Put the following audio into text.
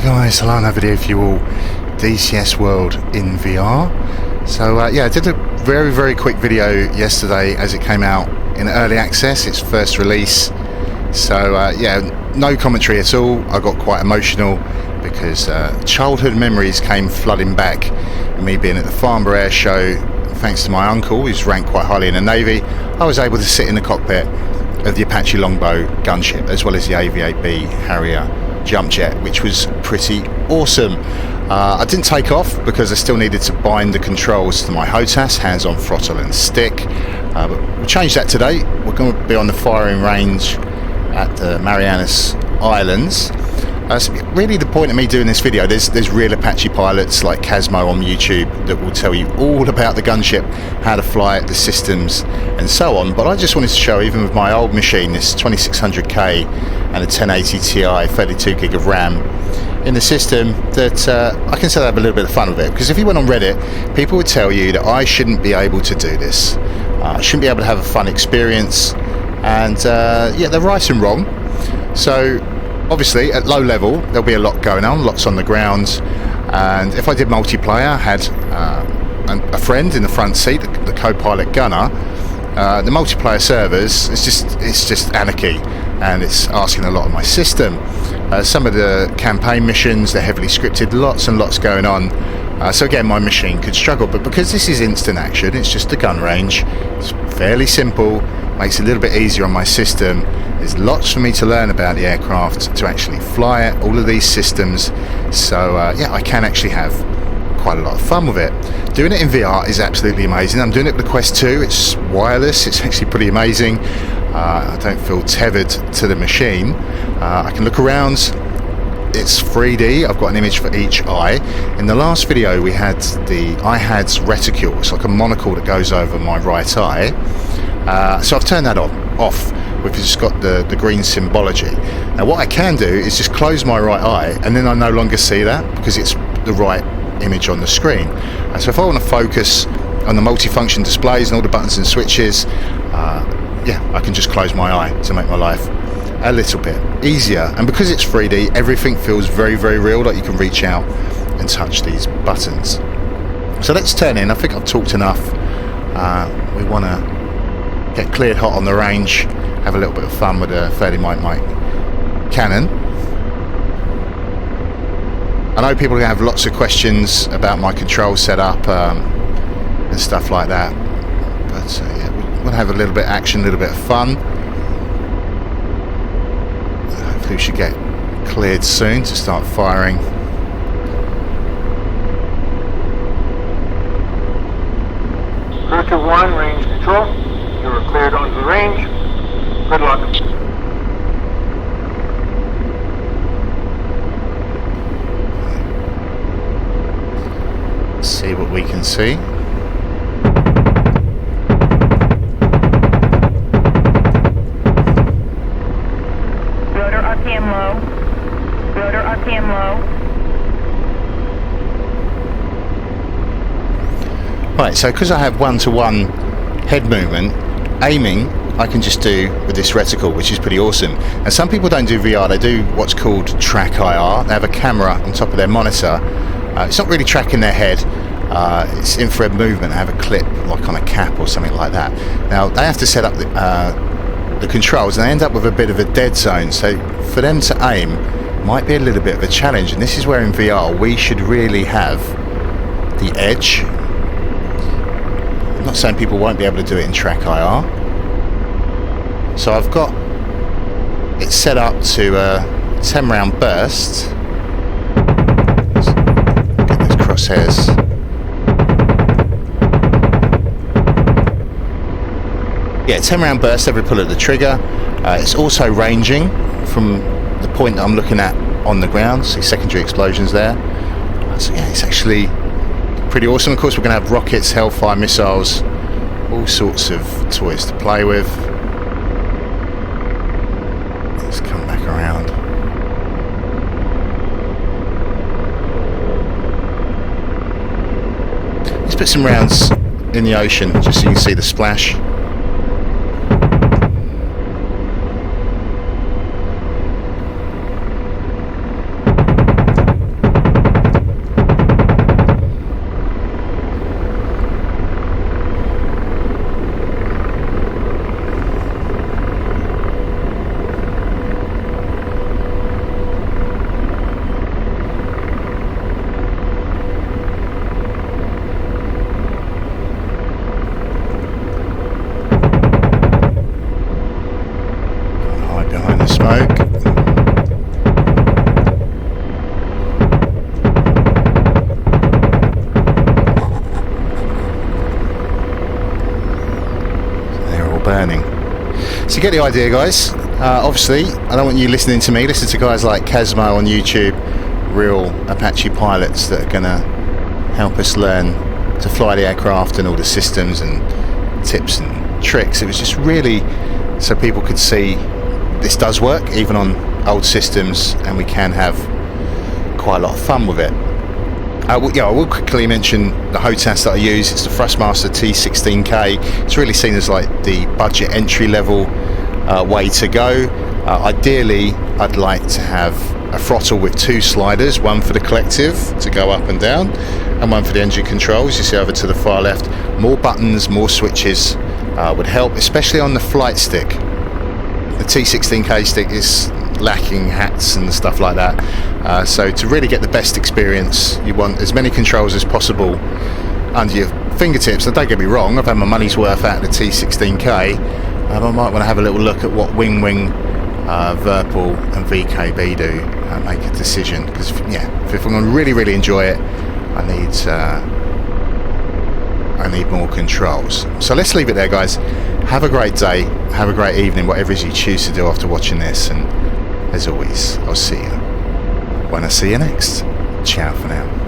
guys, hello, another video for you all. DCS World in VR. So yeah, I did a very quick video yesterday as it came out in early access, its first release. So yeah, no commentary at all. I got quite emotional because childhood memories came flooding back. Me being at the Farnborough Air Show, thanks to my uncle who's ranked quite highly in the Navy, I was able to sit in the cockpit of the Apache longbow gunship as well as the AV-8B Harrier jump jet, which was pretty awesome. I didn't take off because I still needed to bind the controls to my HOTAS, hands on throttle and stick, but we'll change that today. We're going to be on the firing range at the Marianas Islands. So really the point of me doing this video, there's real Apache pilots like Casmo on YouTube that will tell you all about the gunship, how to fly it, the systems and so on, but I just wanted to show, even with my old machine, this 2600K and a 1080 Ti 32 gig of RAM in the system, that I can still have a little bit of fun with it. Because if you went on Reddit, people would tell you that I shouldn't be able to do this, I shouldn't be able to have a fun experience, and yeah, they're right and wrong. So obviously at low level there'll be a lot going on, lots on the ground, and if I did multiplayer, I had a friend in the front seat, the co-pilot gunner. The multiplayer servers, it's just anarchy, and it's asking a lot of my system. Some of the campaign missions, they're heavily scripted, lots and lots going on, so again my machine could struggle. But because this is instant action, it's just a gun range, it's fairly simple, makes it a little bit easier on my system. There's lots for me to learn about the aircraft, to actually fly it, all of these systems. So yeah, I can actually have quite a lot of fun with it. Doing it in VR is absolutely amazing. I'm doing it with the Quest 2, it's wireless, it's actually pretty amazing. I don't feel tethered to the machine. I can look around, it's 3D, I've got an image for each eye. In the last video we had the IHADS reticule, it's like a monocle that goes over my right eye. So I've turned that off. We've just got the green symbology. Now what I can do is just close my right eye, and then I no longer see that because it's the right image on the screen. And so if I want to focus on the multifunction displays and all the buttons and switches, yeah, I can just close my eye to make my life a little bit easier. And because it's 3D, everything feels very real, like you can reach out and touch these buttons. So let's turn in. I think I've talked enough. We want to get cleared hot on the range, have a little bit of fun with a 30 mic cannon. I know people have lots of questions about my control setup and stuff like that, but yeah, we'll have a little bit of action, a little bit of fun. Hopefully we should get cleared soon to start firing. Cruiser 1, range control. You are cleared onto the range. Good luck. Let's see what we can see. Rotor RPM low. Rotor RPM low. Right, so because I have one-to-one head movement, aiming I can just do with this reticle, which is pretty awesome. And some people don't do VR, they do what's called TrackIR. They have a camera on top of their monitor. It's not really tracking their head, it's infrared movement. They have a clip like on a cap or something like that. Now they have to set up the controls, and they end up with a bit of a dead zone, so for them to aim might be a little bit of a challenge. And this is where in VR we should really have the edge. I'm not saying people won't be able to do it in TrackIR. So I've got it set up to a 10 round burst. Let's get those crosshairs. Yeah, 10 round burst every pull of the trigger. It's also ranging from the point that I'm looking at on the ground. See secondary explosions there. So yeah, it's actually pretty awesome. Of course we're going to have rockets, Hellfire missiles, all sorts of toys to play with. Let's come back around. Let's put some rounds in the ocean just so you can see the splash. you get the idea, guys. Obviously, I don't want you listening to me. Listen to guys like Casmo on YouTube, real Apache pilots that are going to help us learn to fly the aircraft and all the systems and tips and tricks. It was just really so people could see this does work even on old systems, and we can have quite a lot of fun with it. I will quickly mention the HOTAS that I use. It's the Thrustmaster T16K. It's really seen as like the budget entry level way to go. Ideally, I'd like to have a throttle with 2 sliders, one for the collective to go up and down, and one for the engine controls. You see over to the far left. More buttons, more switches would help, especially on the flight stick. The T16K stick is lacking hats and stuff like that. So to really get the best experience, you want as many controls as possible under your fingertips. Now, don't get me wrong, I've had my money's worth out of the T16K. I might want to have a little look at what Wing, Virpil and VKB do, make a decision, because if I'm going to really enjoy it, I need more controls. So let's leave it there, guys. Have a great day, have a great evening, whatever it is you choose to do after watching this, and as always, I'll see you when I see you next. Ciao for now.